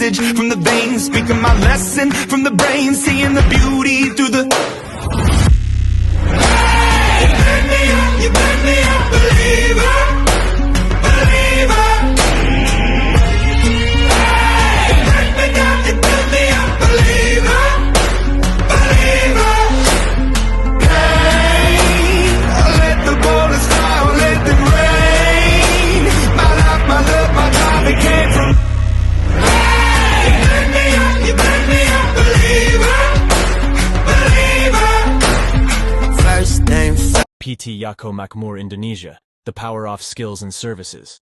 message from the veins, speaking my lesson from the brain, seeing the beauty through the... You burn me up, believer, believer. You burn me down, you burn me up, believer, believer. Hey, let the bullets fly, let them rain. My life, my love, my time, it came from... You burn me up, believer, believer. First name, PT Yako Makmur Indonesia, the power off skills and services.